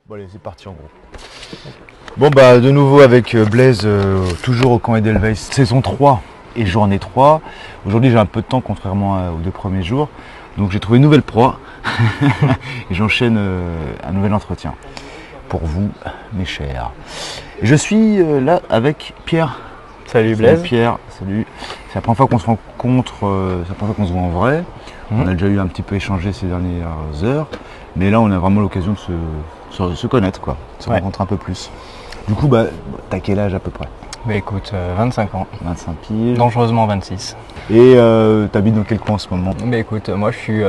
Bon allez, c'est parti en gros. Bon bah de nouveau avec Blaise, toujours au camp Edelweiss, saison 3 et journée 3. Aujourd'hui j'ai un peu de temps contrairement aux 2 premiers jours. Donc j'ai trouvé une nouvelle proie et j'enchaîne un nouvel entretien pour vous mes chers. Et je suis là avec Pierre. Salut Blaise. Salut Pierre, salut. C'est la première fois qu'on se rencontre, c'est la première fois qu'on se voit en vrai. On a déjà eu un petit peu échangé ces dernières heures, mais là on a vraiment l'occasion de se connaître, quoi, de se rencontrer un peu plus. Du coup, bah, t'as quel âge à peu près? Bah écoute, 25 ans. 25 piges. Dangereusement 26. Et t'habites dans quel coin en ce moment? Bah écoute, moi je suis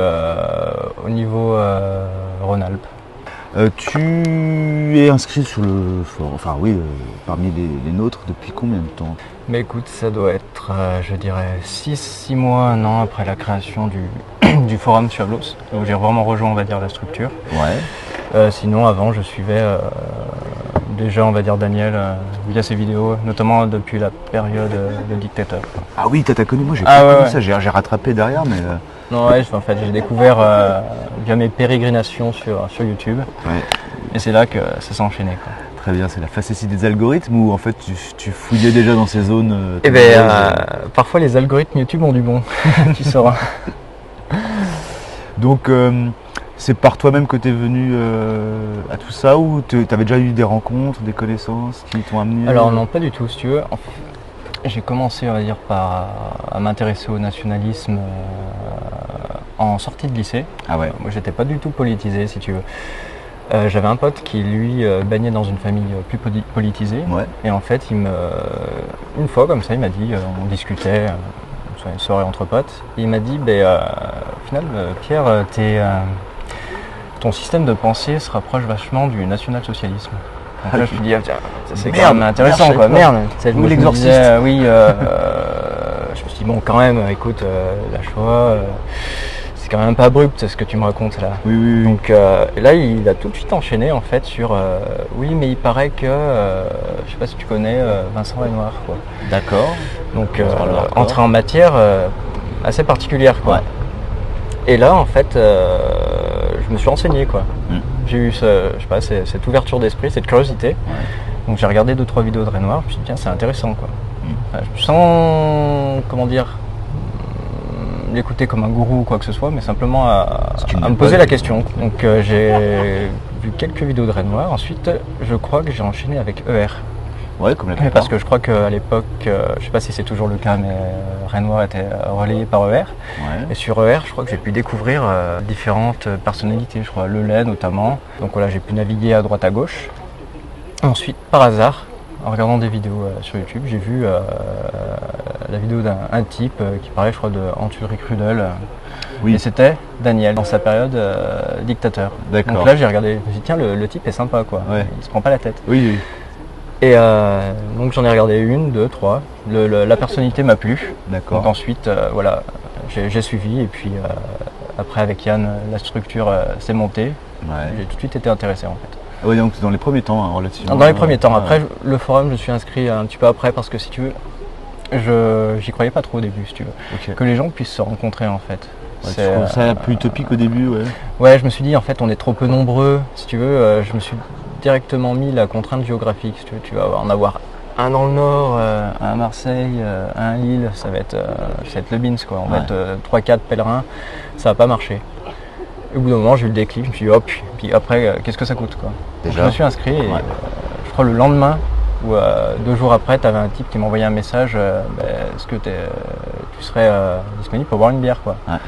au niveau Rhône-Alpes. Tu es inscrit sur le forum, enfin oui, parmi les nôtres depuis combien de temps? Bah écoute, ça doit être, je dirais, 6 mois, 1 an après la création du forum sur Blos, où j'ai vraiment rejoint, on va dire, la structure. Ouais. Sinon, avant, je suivais déjà, on va dire, Daniel via ses vidéos, notamment depuis la période de Dictateur. Ah oui, t'as connu, moi j'ai pas connu ça, j'ai rattrapé derrière, mais... Non, ouais, en fait, j'ai découvert via mes pérégrinations sur YouTube. Ouais. Et c'est là que ça s'est enchaîné, quoi. Très bien, c'est la facétie des algorithmes ou en fait tu fouillais déjà dans ces zones parfois les algorithmes YouTube ont du bon, tu sauras. Donc c'est par toi-même que tu es venu à tout ça ou tu avais déjà eu des rencontres, des connaissances qui t'ont amené? Alors non, pas du tout, si tu veux. J'ai commencé, on va dire, à m'intéresser au nationalisme en sortie de lycée. Ah ouais. Moi, j'étais pas du tout politisé, si tu veux. J'avais un pote qui, lui, baignait dans une famille plus politisée. Ouais. Et en fait, une fois, comme ça, il m'a dit, on discutait, une soirée entre potes, et il m'a dit, au final, Pierre, ton système de pensée se rapproche vachement du national-socialisme. Donc là, je me suis dit, c'est quand même intéressant, quoi. Merde, Ou l'exorciste. Je me suis dit, bon, quand même, écoute, la Shoah, c'est quand même pas abrupt ce que tu me racontes là. Oui. Donc là, il a tout de suite enchaîné en fait sur, oui, mais il paraît que, je sais pas si tu connais Vincent Renoir, quoi. D'accord. Donc, entrée en matière assez particulière, quoi. Ouais. Et là, en fait, je me suis renseigné, quoi. J'ai eu cette ouverture d'esprit, cette curiosité. Ouais. Donc j'ai regardé 2-3 vidéos de Renoir, je me suis dit tiens, c'est intéressant, quoi. Sans, comment dire, l'écouter comme un gourou ou quoi que ce soit, mais simplement à me poser la question. Donc j'ai vu quelques vidéos de Renoir, ensuite je crois que j'ai enchaîné avec ER. Ouais, comme la plupart. Parce que je crois qu'à l'époque, je sais pas si c'est toujours le cas, mais Renoir était relayé par ER. Ouais. Et sur ER, je crois que j'ai pu découvrir différentes personnalités, je crois, Lelay notamment. Donc voilà, j'ai pu naviguer à droite à gauche. Ensuite, par hasard, en regardant des vidéos sur YouTube, j'ai vu la vidéo d'un type qui parlait, je crois, de Hans-Ulrich Rudel. Oui. Et c'était Daniel, dans sa période Dictateur. D'accord. Donc là, j'ai regardé, je me suis dit, tiens, le type est sympa, quoi. Ouais. Il se prend pas la tête. Oui. Et donc j'en ai regardé 1, 2, 3. La personnalité m'a plu. D'accord. Donc ensuite, voilà, j'ai suivi. Et puis après, avec Yann, la structure s'est montée. Ouais. J'ai tout de suite été intéressé, en fait. Ah ouais, donc dans les premiers temps, hein, relativement. Dans les premiers temps. Après, le forum, je suis inscrit un petit peu après parce que si tu veux, j'y croyais pas trop au début, si tu veux. Okay. Que les gens puissent se rencontrer, en fait. Ouais, tu trouves ça plus utopique au débui, ouais. Ouais, je me suis dit, en fait, on est trop peu nombreux. Si tu veux, je me suis directement mis la contrainte géographique. Si tu vas en avoir un dans le nord, un à Marseille, un à Lille, ça va être le Bins, quoi. On va être 3-4 pèlerins, ça va pas marcher. Et au bout d'un moment, j'ai eu le déclic, je me suis dit, hop, puis après, qu'est-ce que ça coûte, quoi. Donc, je me suis inscrit et je crois le lendemain, ou 2 jours après, tu avais un type qui m'envoyait un message, est-ce que tu serais disponible pour boire une bière, quoi. Ouais.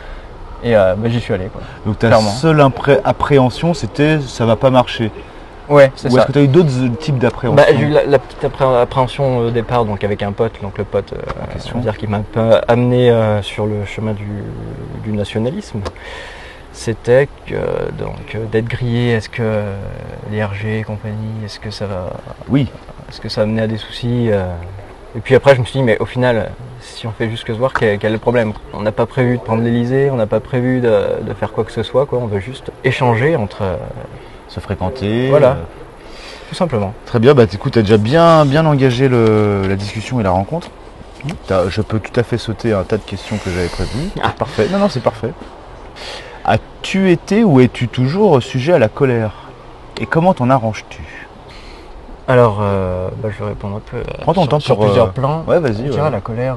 Et j'y suis allé, quoi. Donc ta seule appréhension, c'était ça va pas marcher. Ouais, c'est ça. Ou est-ce que tu as eu d'autres types d'appréhension? J'ai eu la petite appréhension au départ, donc avec un pote, donc le pote dire qui m'a un peu amené sur le chemin du nationalisme. C'était que d'être grillé, est-ce que les RG et compagnie, est-ce que ça va amener à des soucis Et puis après je me suis dit mais au final, si on fait juste que se voir, quel est le problème? On n'a pas prévu de prendre l'Elysée, on n'a pas prévu de faire quoi que ce soit, quoi. On veut juste échanger entre... se fréquenter. Voilà, tout simplement. Très bien, écoute, tu as déjà bien engagé la discussion et la rencontre. Je peux tout à fait sauter un tas de questions que j'avais prévues. Parfait, non, c'est parfait. As-tu été ou es-tu toujours sujet à la colère? Et comment t'en arranges-tu? Alors, je vais répondre un peu Prends ton temps sur pour, plusieurs plans. Ouais, vas-y. Je dirais la colère,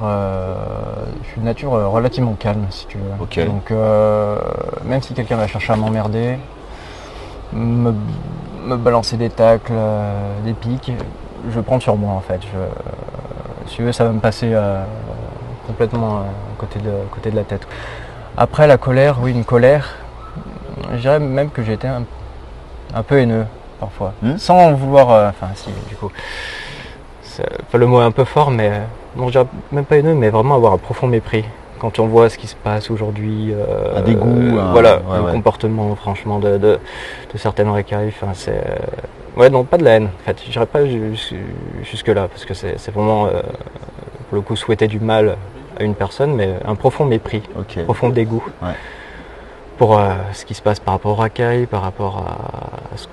je suis de nature relativement calme, si tu veux. Ok. Donc, même si quelqu'un va chercher à m'emmerder, me balancer des tacles, des piques, je prends sur moi en fait. Si tu veux, ça va me passer complètement côté de la tête. Après la colère, oui, une colère, je dirais même que j'ai été un peu haineux parfois, sans vouloir, enfin si, du coup, le mot est un peu fort, mais non, je dirais même pas haineux, mais vraiment avoir un profond mépris. Quand on voit ce qui se passe aujourd'hui, un dégoût, voilà, le comportement franchement de certaines racailles, enfin c'est, ouais, non, pas de la haine. En fait, j'irais pas jusque là parce que c'est vraiment pour le coup souhaiter du mal à une personne, mais un profond mépris, profond dégoût pour ce qui se passe par rapport aux racailles, par rapport à ce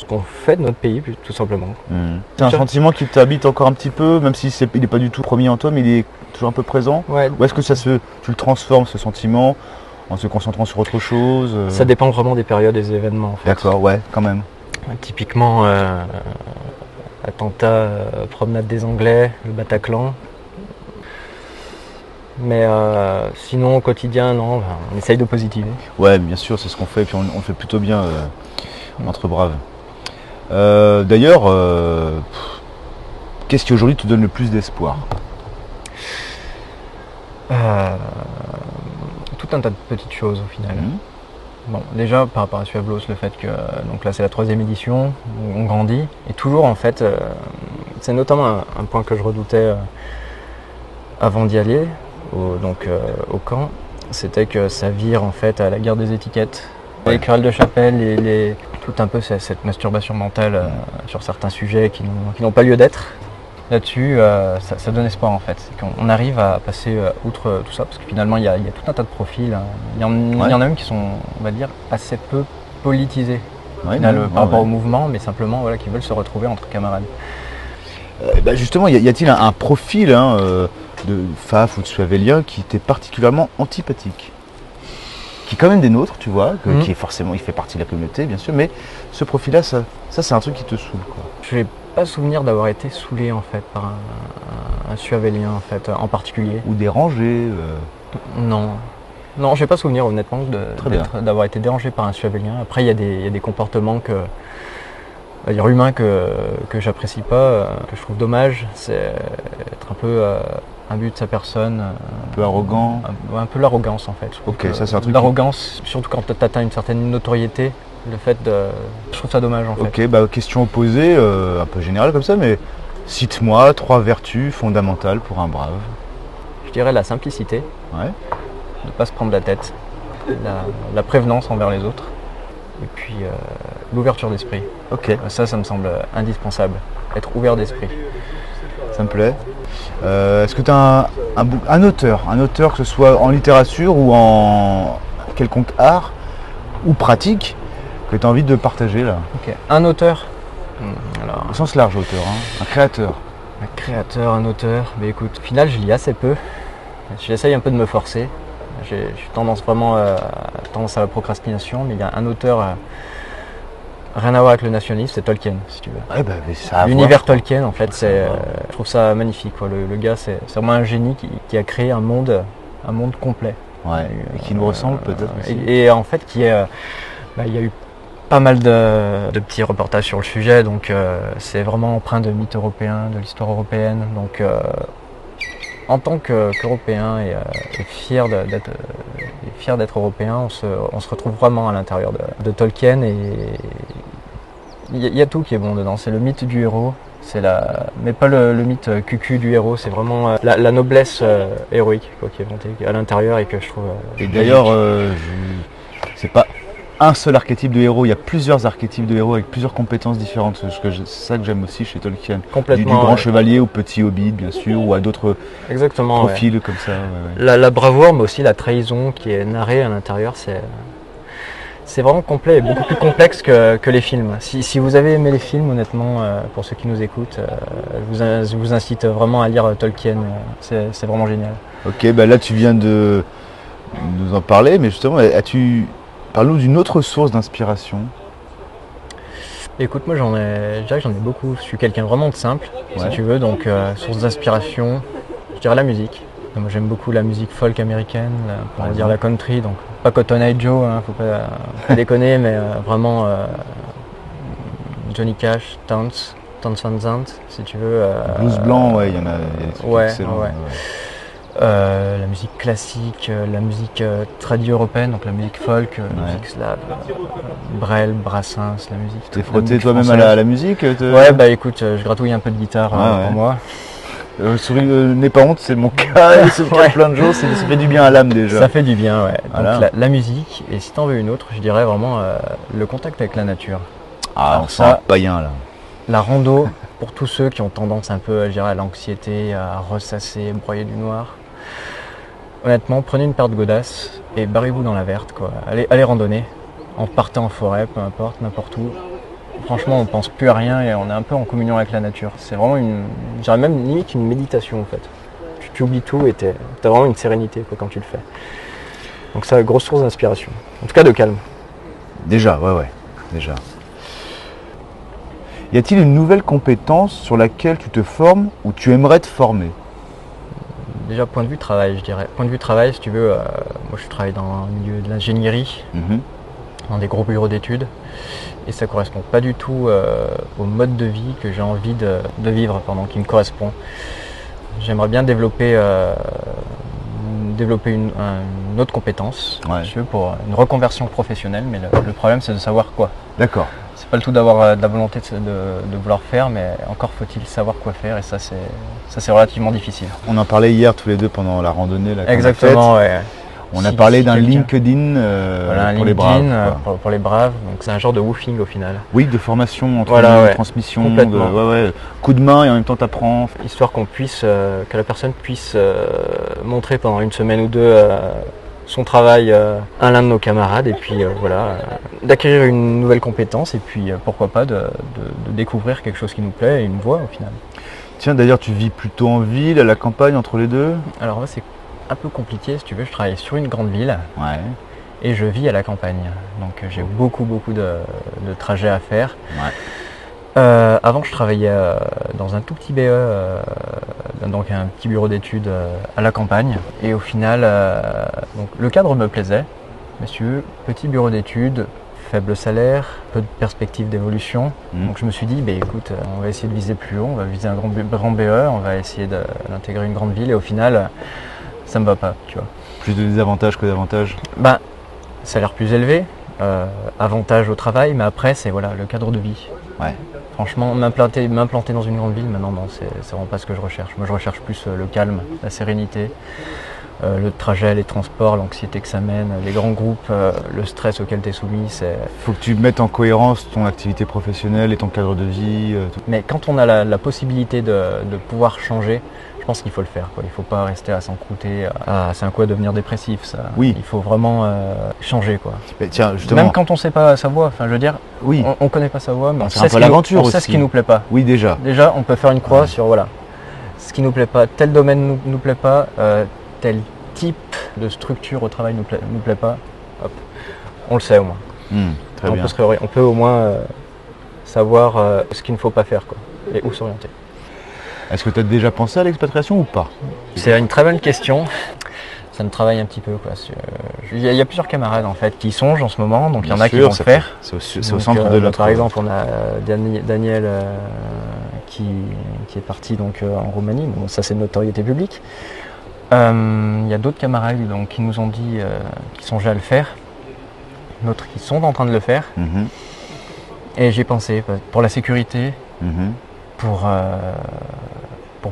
qu'on fait de notre pays, tout simplement. C'est un sentiment qui t'habite encore un petit peu, même si il n'est pas du tout premier en toi, mais il est toujours un peu présent. Ouais. Ou est-ce que tu le transformes, ce sentiment, en se concentrant sur autre chose? Ça dépend vraiment des périodes et des événements. En fait. D'accord, ouais, quand même. Typiquement, attentat, promenade des Anglais, le Bataclan. Mais sinon, au quotidien, non, on essaye de positiver. Ouais, bien sûr, c'est ce qu'on fait, et puis on le fait plutôt bien entre braves. D'ailleurs, qu'est-ce qui aujourd'hui te donne le plus d'espoir? Tout un tas de petites choses au final. Bon, déjà par rapport à Suablos, le fait que donc là c'est la 3e édition, on grandit et toujours en fait, c'est notamment un point que je redoutais avant d'y aller, au camp, c'était que ça vire en fait à la guerre des étiquettes, les querelles de chapelle, tout un peu cette masturbation mentale sur certains sujets qui n'ont pas lieu d'être. Là-dessus, ça donne espoir en fait. On arrive à passer outre tout ça, parce que finalement il y a tout un tas de profils. Il y en a même qui sont, on va dire, assez peu politisés par rapport au mouvement, mais simplement qui veulent se retrouver entre camarades. Justement, y a-t-il un profil de Faf ou de Suavelien qui t'est particulièrement antipathique? Qui est quand même des nôtres, tu vois, qui est forcément, il fait partie de la communauté, bien sûr, mais ce profil-là, ça c'est un truc qui te saoule, quoi. Je n'ai pas souvenir d'avoir été saoulé en fait par un Suavelien en fait, en particulier. Ou dérangé Non, je n'ai pas souvenir honnêtement d'avoir été dérangé par un Suavelien. Après, il y a des comportements humains que j'apprécie pas, que je trouve dommage. C'est être un peu imbu de sa personne. Un peu arrogant. Un peu l'arrogance en fait. Ok, ça c'est un truc. L'arrogance, surtout quand tu atteins une certaine notoriété. Je trouve ça dommage en fait. Ok, question opposée, un peu générale comme ça, mais cite-moi 3 vertus fondamentales pour un brave. Je dirais la simplicité, de ne pas se prendre la tête, la prévenance envers les autres, et puis l'ouverture d'esprit. Ok. Ça me semble indispensable, être ouvert d'esprit. Ça me plaît. Est-ce que tu as un auteur, que ce soit en littérature ou en quelconque art ou pratique, que tu as envie de partager là? Ok. Un auteur. Alors, au sens large, auteur, un créateur. Un créateur, un auteur. Mais écoute, au final, je lis assez peu. J'essaye un peu de me forcer. J'ai tendance à la procrastination, mais il y a un auteur, rien à voir avec le nationalisme, c'est Tolkien, si tu veux. Mais ça l'univers Tolkien, en fait, je trouve ça magnifique, quoi. Le gars, c'est vraiment un génie qui a créé un monde complet. Ouais, et qui nous ressemble peut-être aussi. Et en fait, il y a eu pas mal de petits reportages sur le sujet, donc c'est vraiment empreint de mythes européens, de l'histoire européenne. Donc en tant qu'Européen et fier d'être Européen, on se retrouve vraiment à l'intérieur de Tolkien, et il y a tout qui est bon dedans. C'est le mythe du héros, mais pas le mythe cucu du héros, c'est vraiment la noblesse héroïque qui est montée à l'intérieur et que je trouve. Et d'ailleurs, c'est pas un seul archétype de héros, il y a plusieurs archétypes de héros avec plusieurs compétences différentes. C'est ça que j'aime aussi chez Tolkien. Complètement. Du grand chevalier au petit hobbit, bien sûr, ou à d'autres profils comme ça. La bravoure, mais aussi la trahison qui est narrée à l'intérieur, c'est vraiment complet et beaucoup plus complexe que les films. Si vous avez aimé les films, honnêtement, pour ceux qui nous écoutent, je vous incite vraiment à lire Tolkien. C'est vraiment génial. Ok, là tu viens de nous en parler, mais justement, parle-nous d'une autre source d'inspiration. Écoute, moi je dirais que j'en ai beaucoup. Je suis quelqu'un vraiment de simple, si Ouais. tu veux, donc source d'inspiration, je dirais la musique. Donc, moi j'aime beaucoup la musique folk américaine, on va dire la country, donc pas Cotton Eye Joe, hein, faut pas déconner, mais vraiment Johnny Cash, Townes Van Zandt, si tu veux. Blues blanc, ouais, il y en a des trucs ouais, excellents. ouais. La musique classique, la musique tradie européenne, donc la musique folk, la musique slave, Brel, Brassens, la musique. T'es la frotté musique toi-même française. à la musique Ouais, bah écoute, je gratouille un peu de guitare Ouais. pour moi. Souris, n'aie pas honte, c'est mon cas, et c'est le cas de plein de gens, ça fait du bien à l'âme déjà. Ça fait du bien, ouais. Voilà. Donc la musique, et si t'en veux une autre, je dirais vraiment le contact avec la nature. Ah, Alors on sent un païen là. La rando, pour tous ceux qui ont tendance un peu, je dirais, à l'anxiété, à ressasser, broyer du noir. Honnêtement, prenez une paire de godasses et barrez-vous dans la verte, quoi. Allez randonner, partez en forêt, peu importe, n'importe où. Franchement, on pense plus à rien et on est un peu en communion avec la nature. C'est vraiment je dirais même limite une méditation en fait. Tu oublies tout et t'as vraiment une sérénité quoi, quand tu le fais. Donc ça, grosse source d'inspiration. En tout cas de calme. Déjà, ouais, déjà. Y a-t-il une nouvelle compétence sur laquelle tu te formes ou tu aimerais te former? Déjà point de vue travail, je dirais. Point de vue travail, si tu veux, moi je travaille dans le milieu de l'ingénierie, dans des gros bureaux d'études, et ça correspond pas du tout au mode de vie que j'ai envie de vivre, qui me correspond. J'aimerais bien développer une autre compétence, si tu veux, pour une reconversion professionnelle, mais le problème c'est de savoir quoi. D'accord. C'est pas le tout d'avoir de la volonté de vouloir faire, mais encore faut-il savoir quoi faire, et ça c'est relativement difficile. On en parlait hier tous les deux pendant la randonnée là, qu'on a Exactement, faite. ouais. On a parlé d'un LinkedIn voilà, pour les braves. Quoi. Pour les braves, donc c'est un genre de woofing au final. Oui, de formation, transmission, complètement. Coup de main et en même temps t'apprends. Histoire que la personne puisse montrer pendant une semaine ou deux son travail à l'un de nos camarades, et puis d'acquérir une nouvelle compétence, et puis pourquoi pas de découvrir quelque chose qui nous plaît et une voie au final. Tiens, d'ailleurs, tu vis plutôt en ville, à la campagne, entre les deux? Alors moi c'est un peu compliqué, si tu veux, je travaille sur une grande ville. Ouais. Et je vis à la campagne, donc j'ai beaucoup de trajets à faire. Ouais. Avant, je travaillais dans un tout petit BE, donc un petit bureau d'études à la campagne. Et au final, donc, le cadre me plaisait, mais si tu veux, petit bureau d'études, faible salaire, peu de perspectives d'évolution. Donc je me suis dit, écoute, on va essayer de viser plus haut, on va viser un grand BE, on va essayer d'intégrer une grande ville, et au final, ça me va pas, tu vois. Plus de désavantages que d'avantages? Salaire plus élevé, avantage au travail, mais après c'est le cadre de vie. Ouais. Franchement, m'implanter dans une grande ville, maintenant non, c'est vraiment pas ce que je recherche. Moi je recherche plus le calme, la sérénité, le trajet, les transports, l'anxiété que ça mène, les grands groupes, le stress auquel tu es soumis. Faut que tu mettes en cohérence ton activité professionnelle et ton cadre de vie. Tout. Mais quand on a la possibilité de pouvoir changer, je pense qu'il faut le faire, quoi. Il ne faut pas rester à s'encrouter. C'est un coup à devenir dépressif, ça. Oui. Il faut vraiment changer, quoi. Mais tiens, justement. Même quand on ne sait pas sa voie, je veux dire, oui. on ne connaît pas sa voie, mais on sait ce qui nous plaît pas. Oui, déjà. Déjà, on peut faire une croix sur ce qui nous plaît pas, tel domaine nous plaît pas, tel type de structure au travail nous plaît pas. Hop. On le sait au moins. Très bien. On peut au moins savoir ce qu'il ne faut pas faire, quoi, et où s'orienter. Est-ce que tu as déjà pensé à l'expatriation ou pas? C'est une très bonne question. Ça me travaille un petit peu, quoi. Il y a plusieurs camarades en fait qui y songent en ce moment, donc il y en a qui vont le faire. C'est au centre de notre. Par exemple, on a Daniel qui est parti donc en Roumanie. Bon, ça c'est de notoriété publique. Il y a d'autres camarades donc, qui nous ont dit qu'ils songeaient à le faire, d'autres qui sont en train de le faire. Et j'ai pensé pour la sécurité, pour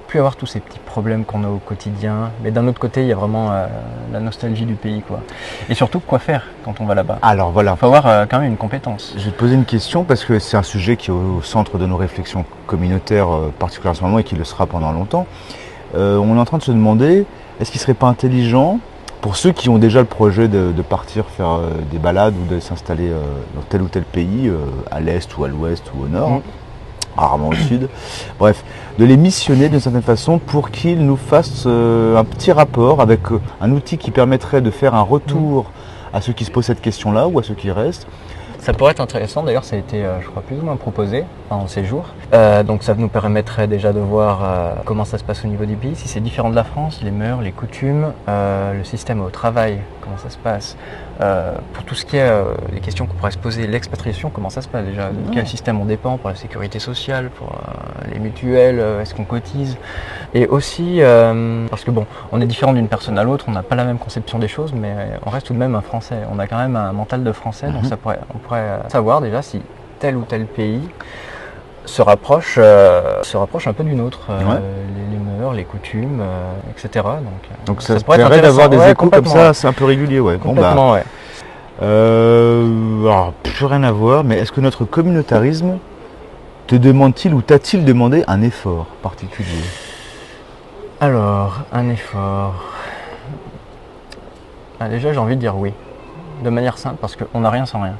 plus avoir tous ces petits problèmes qu'on a au quotidien. Mais d'un autre côté, il y a vraiment la nostalgie du pays, quoi. Et surtout, quoi faire quand on va là-bas? Alors voilà. Il faut avoir quand même une compétence. Je vais te poser une question parce que c'est un sujet qui est au centre de nos réflexions communautaires, particulièrement en ce moment, et qui le sera pendant longtemps. On est en train de se demander, est-ce qu'il ne serait pas intelligent, pour ceux qui ont déjà le projet de partir faire des balades ou de s'installer dans tel ou tel pays, à l'est ou à l'ouest ou au nord, rarement au sud, bref, de les missionner d'une certaine façon pour qu'ils nous fassent un petit rapport avec un outil qui permettrait de faire un retour à ceux qui se posent cette question-là ou à ceux qui restent, Ça pourrait être intéressant, d'ailleurs ça a été, je crois, plus ou moins proposé pendant ces jours. Donc ça nous permettrait déjà de voir comment ça se passe au niveau du pays, si c'est différent de la France, les mœurs, les coutumes, le système au travail, comment ça se passe. Pour tout ce qui est les questions qu'on pourrait se poser, l'expatriation, comment ça se passe déjà, de quel système on dépend pour la sécurité sociale, pour les mutuelles, est-ce qu'on cotise. Et aussi, parce que bon, on est différent d'une personne à l'autre, on n'a pas la même conception des choses, mais on reste tout de même un Français, on a quand même un mental de Français, donc on pourrait savoir déjà si tel ou tel pays se rapproche un peu du nôtre, les mœurs, les coutumes, etc. Donc ça pourrait être permet d'avoir des intéressant. échos comme ça, c'est un peu régulier, ouais. Complètement, ouais. Alors, plus rien à voir, mais est-ce que notre communautarisme te demande-t-il ou t'a-t-il demandé un effort particulier? Alors, un effort. Déjà, j'ai envie de dire oui, de manière simple, parce qu'on n'a rien sans rien.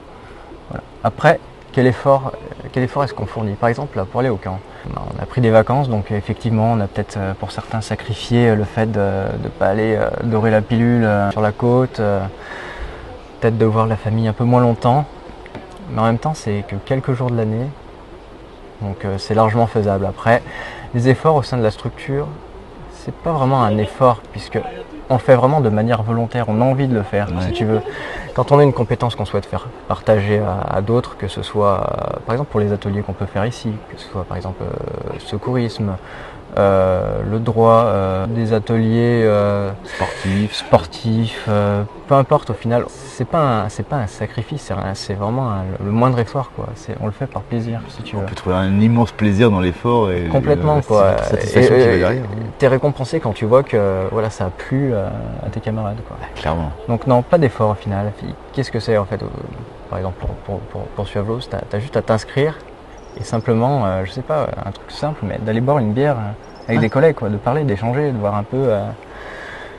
Voilà. Après, quel effort est-ce qu'on fournit? Par exemple, là, pour aller au camp, on a pris des vacances, donc effectivement, on a peut-être pour certains sacrifié le fait de ne pas aller dorer la pilule sur la côte, peut-être de voir la famille un peu moins longtemps, mais en même temps, c'est que quelques jours de l'année, donc c'est largement faisable. Après, les efforts au sein de la structure, c'est pas vraiment un effort, puisque on le fait vraiment de manière volontaire, on a envie de le faire, si tu veux. Quand on a une compétence qu'on souhaite faire partager à d'autres, que ce soit par exemple pour les ateliers qu'on peut faire ici, que ce soit par exemple secourisme, le droit, des ateliers sportifs, peu importe au final, c'est pas un sacrifice, c'est vraiment le moindre effort, quoi. On le fait par plaisir, si tu veux. On peut trouver un immense plaisir dans l'effort et complètement, quoi. Satisfaction qui va derrière. T'es récompensé quand tu vois que voilà, ça a plu à tes camarades, quoi. Clairement. Donc non, pas d'effort au final. Qu'est-ce que c'est en fait, par exemple pour Suavlos, t'as juste à t'inscrire et simplement, je sais pas, un truc simple, mais d'aller boire une bière avec des collègues, quoi, de parler, d'échanger, de voir un peu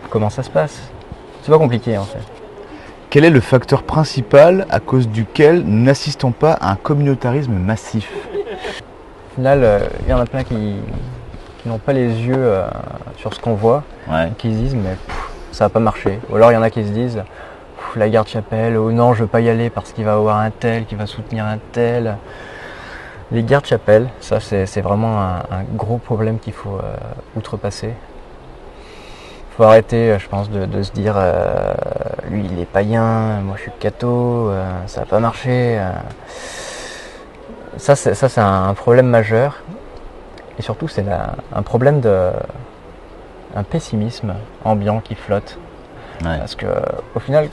comment ça se passe. C'est pas compliqué en fait. Quel est le facteur principal à cause duquel nous n'assistons pas à un communautarisme massif? Au final, il y en a plein qui n'ont pas les yeux sur ce qu'on voit, qui se disent mais ça va pas marcher. Ou alors il y en a qui se disent la garde-chapelle, oh non je veux pas y aller parce qu'il va y avoir un tel qui va soutenir un tel. Les gardes-chapelles, ça c'est vraiment un gros problème qu'il faut outrepasser. Il faut arrêter, je pense, de se dire lui il est païen, moi je suis catho, ça va pas marcher. Ça c'est un problème majeur. Et surtout c'est un problème un pessimisme ambiant qui flotte. Parce que au final,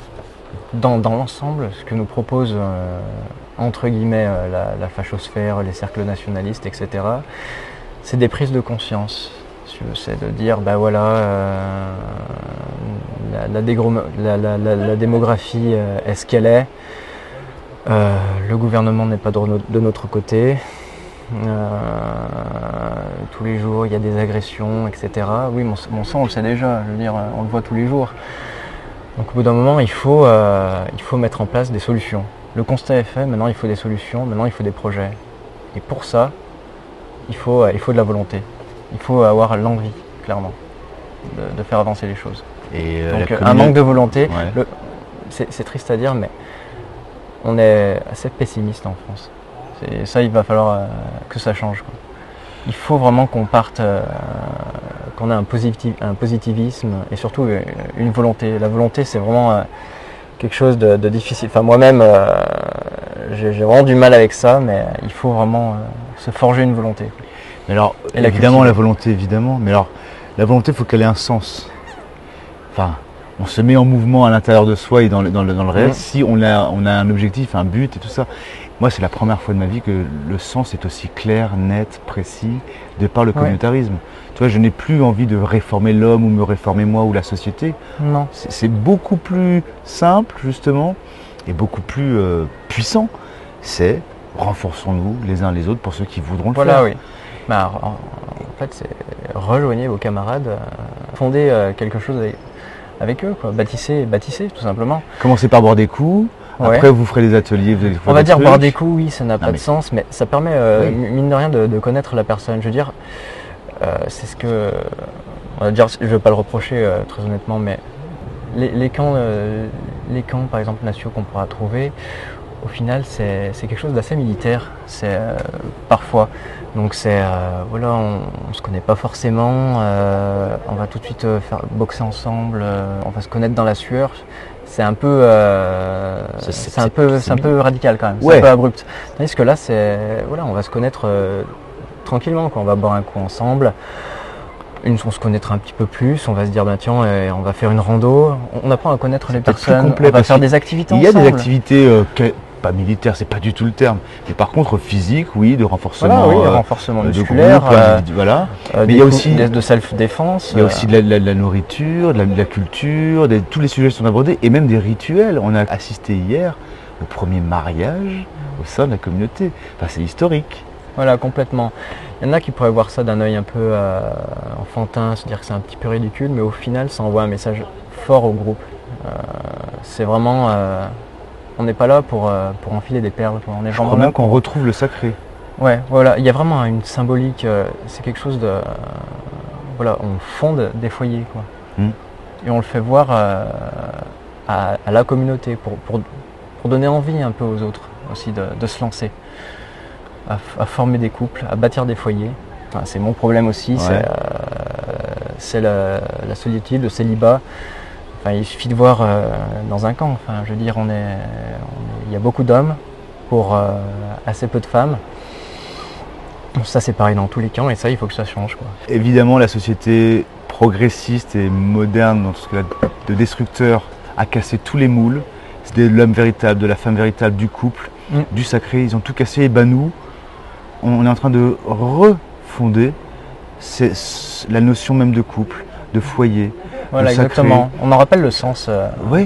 dans l'ensemble, ce que nous propose entre guillemets la fachosphère, les cercles nationalistes, etc., c'est des prises de conscience. C'est de dire ben voilà, la démographie est ce qu'elle est, le gouvernement n'est pas de notre côté, tous les jours il y a des agressions, etc. Oui, mon sang on le sait déjà, je veux dire, on le voit tous les jours. Donc au bout d'un moment il faut mettre en place des solutions. Le constat est fait, maintenant il faut des solutions, maintenant il faut des projets. Et pour ça, il faut de la volonté. Il faut avoir l'envie, clairement, de faire avancer les choses. Et donc un manque de volonté, c'est triste à dire, mais on est assez pessimiste en France. Ça, il va falloir que ça change, quoi. Il faut vraiment qu'on parte, qu'on ait un positivisme et surtout une volonté. La volonté, c'est vraiment quelque chose de difficile. Enfin, moi-même, j'ai vraiment du mal avec ça, mais il faut vraiment se forger une volonté. Mais alors, évidemment, la volonté, évidemment. Mais alors, la volonté, il faut qu'elle ait un sens. Enfin, on se met en mouvement à l'intérieur de soi et dans le réel si on a un objectif, un but et tout ça. Moi, c'est la première fois de ma vie que le sens est aussi clair, net, précis, de par le communautarisme. Tu vois, je n'ai plus envie de réformer l'homme ou me réformer moi ou la société. Non. C'est beaucoup plus simple, justement, et beaucoup plus puissant. C'est renforçons-nous les uns les autres pour ceux qui voudront le faire. Voilà, oui. Bah, en fait, c'est rejoignez vos camarades, fondez quelque chose avec eux, quoi. Bâtissez, tout simplement. Commencez par boire des coups. Après, vous ferez des ateliers. Vous allez faire on va dire boire des coups, oui, ça n'a pas de sens, mais ça permet, mine de rien, de connaître la personne. Je veux dire, c'est ce que. On va dire, je ne vais pas le reprocher, très honnêtement, mais les camps, par exemple, nationaux qu'on pourra trouver, au final, c'est quelque chose d'assez militaire, c'est parfois. Donc voilà, on se connaît pas forcément, on va tout de suite faire boxer ensemble, on va se connaître dans la sueur. C'est un peu, c'est un peu radical quand même, c'est un peu abrupt. Tandis que là, voilà, on va se connaître tranquillement, quoi. On va boire un coup ensemble. On se connaîtra un petit peu plus, on va se dire bah, tiens, on va faire une rando, on apprend à connaître les personnes, on va faire des activités ensemble. Il y a des activités pas militaires, c'est pas du tout le terme, mais par contre physique, oui, de renforcement, voilà, oui, renforcement musculaire, de groupe, voilà. Mais il y a aussi de self-défense. Il y a aussi de la nourriture, de la culture, tous les sujets sont abordés et même des rituels. On a assisté hier au premier mariage au sein de la communauté. Enfin, c'est historique. Voilà, complètement. Il y en a qui pourraient voir ça d'un œil un peu enfantin, se dire que c'est un petit peu ridicule, mais au final, ça envoie un message fort au groupe. C'est vraiment... on n'est pas là pour enfiler des perles. On est Je crois même qu'on retrouve le sacré. Ouais, voilà, il y a vraiment une symbolique, c'est quelque chose de... Voilà, on fonde des foyers, quoi. Et on le fait voir à la communauté, pour donner envie un peu aux autres aussi de se lancer. À former des couples, à bâtir des foyers. Enfin, c'est mon problème aussi, c'est la solitude, le célibat. Enfin, il suffit de voir dans un camp. Enfin, je veux dire, il y a beaucoup d'hommes pour assez peu de femmes. Ça, c'est pareil dans tous les camps et ça, il faut que ça change, quoi. Évidemment, la société progressiste et moderne, dans ce cas de destructeurs, a cassé tous les moules. C'est de l'homme véritable, de la femme véritable, du couple, du sacré. Ils ont tout cassé. Et ben nous, on est en train de refonder la notion même de couple, de foyer. Voilà, exactement. On en rappelle le sens,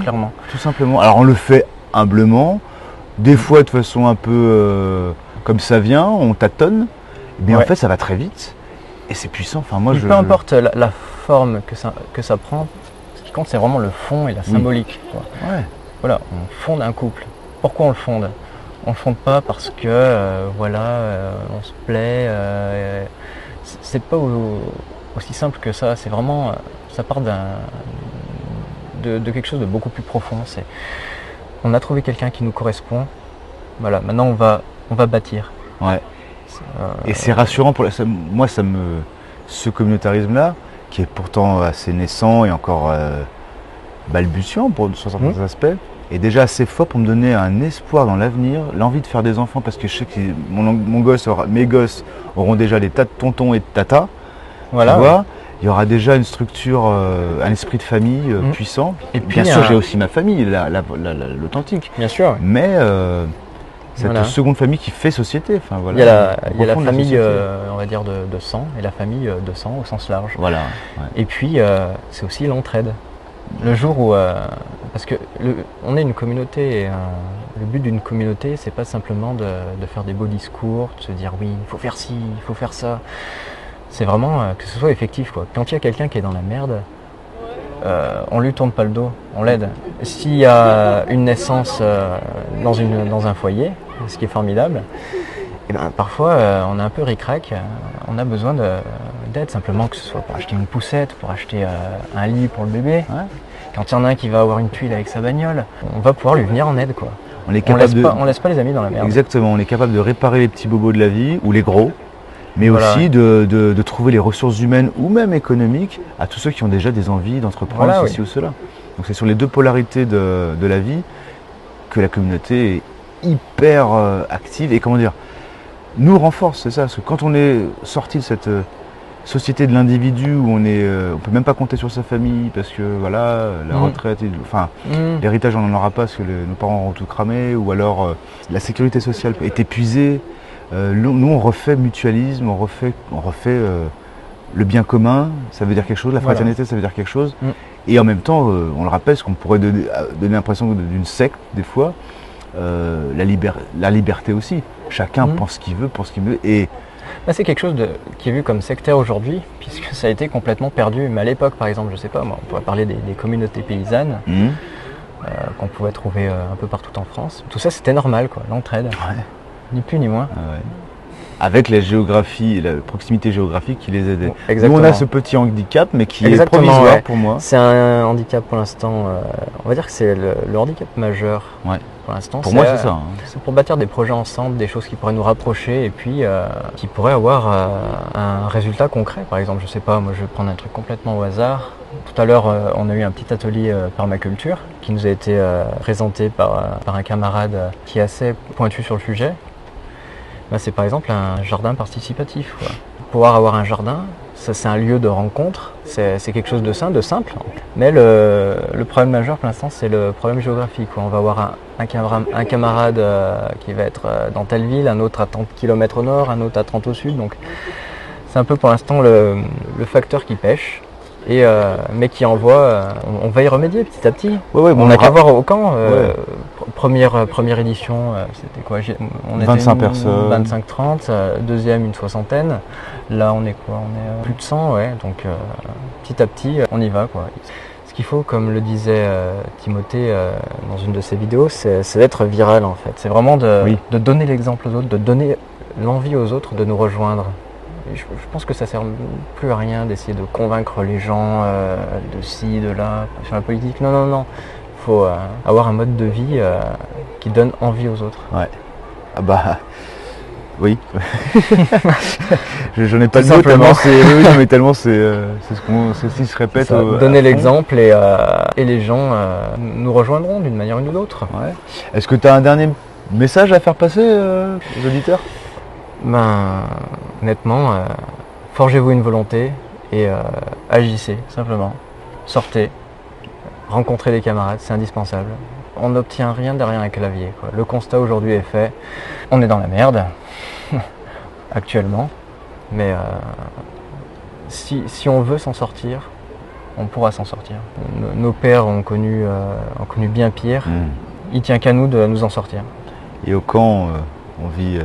clairement. Tout simplement. Alors on le fait humblement, des fois de façon un peu comme ça vient, on tâtonne, mais en fait ça va très vite et c'est puissant. Enfin, moi, peu importe la forme que ça prend, ce qui compte c'est vraiment le fond et la symbolique. Quoi. Ouais. Voilà, on fonde un couple. Pourquoi on le fonde ? On le fonde pas parce que on se plaît. C'est pas aussi simple que ça. C'est vraiment, ça part de quelque chose de beaucoup plus profond. On a trouvé quelqu'un qui nous correspond. Voilà, maintenant on va bâtir. Ouais. Et c'est rassurant moi, ce communautarisme-là, qui est pourtant assez naissant et encore balbutiant sur certains aspects, est déjà assez fort pour me donner un espoir dans l'avenir, l'envie de faire des enfants, parce que je sais que mes gosses auront déjà des tas de tontons et de tatas. Voilà. Tu vois, il y aura déjà une structure, un esprit de famille puissant. Et puis, bien sûr, j'ai aussi ma famille, l'authentique. Bien sûr. Mais cette seconde famille qui fait société. Enfin, voilà, il y a la famille, on va dire, de sang, et la famille de sang au sens large. Voilà. Ouais. Et puis, c'est aussi l'entraide. Le jour où... parce que on est une communauté, et le but d'une communauté, c'est pas simplement de faire des beaux discours, de se dire oui, il faut faire ci, il faut faire ça. C'est vraiment que ce soit effectif, quoi. Quand il y a quelqu'un qui est dans la merde, on lui tourne pas le dos, on l'aide. S'il y a une naissance dans un foyer, ce qui est formidable, et ben, parfois on est un peu ric-rac, on a besoin d'aide, simplement que ce soit pour acheter une poussette, pour acheter un lit pour le bébé. Ouais. Quand il y en a un qui va avoir une tuile avec sa bagnole, on va pouvoir lui venir en aide, quoi. On laisse pas les amis dans la merde. Exactement, on est capable de réparer les petits bobos de la vie, ou les gros, mais aussi de trouver les ressources humaines ou même économiques à tous ceux qui ont déjà des envies d'entreprendre ceci ou cela. Donc c'est sur les deux polarités de la vie que la communauté est hyper active et nous renforce, c'est ça. Parce que quand on est sorti de cette société de l'individu où on peut même pas compter sur sa famille parce que la retraite, l'héritage on n'en aura pas parce que nos parents auront tout cramé, ou alors la sécurité sociale est épuisée. Nous on refait mutualisme, on refait le bien commun, ça veut dire quelque chose, la fraternité ça veut dire quelque chose. Et en même temps, on le rappelle, parce qu'on pourrait donner l'impression d'une secte des fois, la liberté aussi. Chacun pense ce qu'il veut, pour ce qu'il veut. Et là, c'est quelque chose qui est vu comme sectaire aujourd'hui, puisque ça a été complètement perdu. Mais à l'époque, par exemple, je sais pas, moi, on pourrait parler des communautés paysannes qu'on pouvait trouver un peu partout en France. Tout ça, c'était normal, quoi, l'entraide. Ouais. Ni plus ni moins. Ah ouais. Avec la géographie, la proximité géographique qui les aidait. Exactement. Nous, on a ce petit handicap, mais qui est provisoire pour moi. C'est un handicap pour l'instant. On va dire que c'est le handicap majeur. Ouais. pour l'instant. Pour moi, c'est ça. Hein. C'est pour bâtir des projets ensemble, des choses qui pourraient nous rapprocher et puis qui pourraient avoir un résultat concret. Par exemple, je sais pas, moi je vais prendre un truc complètement au hasard. Tout à l'heure, on a eu un petit atelier permaculture qui nous a été présenté par un camarade qui est assez pointu sur le sujet. Bah, c'est par exemple un jardin participatif. Quoi. Pouvoir avoir un jardin, ça c'est un lieu de rencontre, c'est quelque chose de simple. Mais le problème majeur pour l'instant c'est le problème géographique. Quoi. On va avoir un camarade qui va être dans telle ville, un autre à 30 km au nord, un autre à 30 au sud. Donc c'est un peu pour l'instant le facteur qui pêche. Mais qui envoie, on va y remédier petit à petit. Ouais, bon, on n'a qu'à voir au camp. Première édition, c'était quoi? On était 25 personnes. 25-30, deuxième une soixantaine. Là on est quoi? On est plus de 100, ouais. Donc petit à petit, on y va quoi. Ce qu'il faut, comme le disait Timothée dans une de ses vidéos, c'est d'être viral en fait. C'est vraiment de donner l'exemple aux autres, de donner l'envie aux autres de nous rejoindre. Je pense que ça sert plus à rien d'essayer de convaincre les gens de ci, de là, sur la politique. Non. Il faut avoir un mode de vie qui donne envie aux autres. Ouais. Ah bah oui. J'en ai pas Tout de mots tellement simplement. c'est ce qui se répète. Donner l'exemple et les gens nous rejoindront d'une manière ou d'une autre. Ouais. Est-ce que tu as un dernier message à faire passer aux auditeurs? Ben, honnêtement, forgez-vous une volonté et agissez, simplement. Sortez, rencontrez des camarades, c'est indispensable. On n'obtient rien derrière un clavier. Quoi. Le constat aujourd'hui est fait. On est dans la merde, actuellement. Mais si on veut s'en sortir, on pourra s'en sortir. Nos pères ont connu bien pire. Il tient qu'à nous de nous en sortir. Et au camp, on vit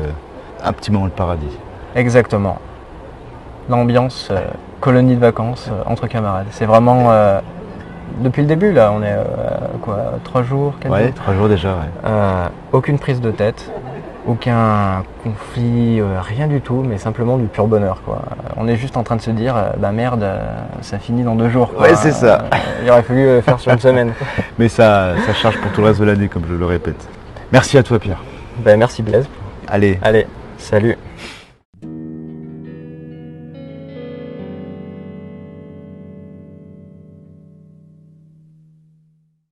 un petit moment de paradis. Exactement. L'ambiance, colonie de vacances entre camarades. C'est vraiment depuis le début là, on est 3 jours, 4 jours. 3 jours déjà, ouais. Aucune prise de tête, aucun conflit, rien du tout, mais simplement du pur bonheur quoi. On est juste en train de se dire bah merde, ça finit dans 2 jours quoi. Ouais, c'est ça. Il aurait fallu faire sur une semaine. Mais ça charge pour tout le reste de l'année, comme je le répète. Merci à toi Pierre. Ben, merci Blaise. Allez. Salut.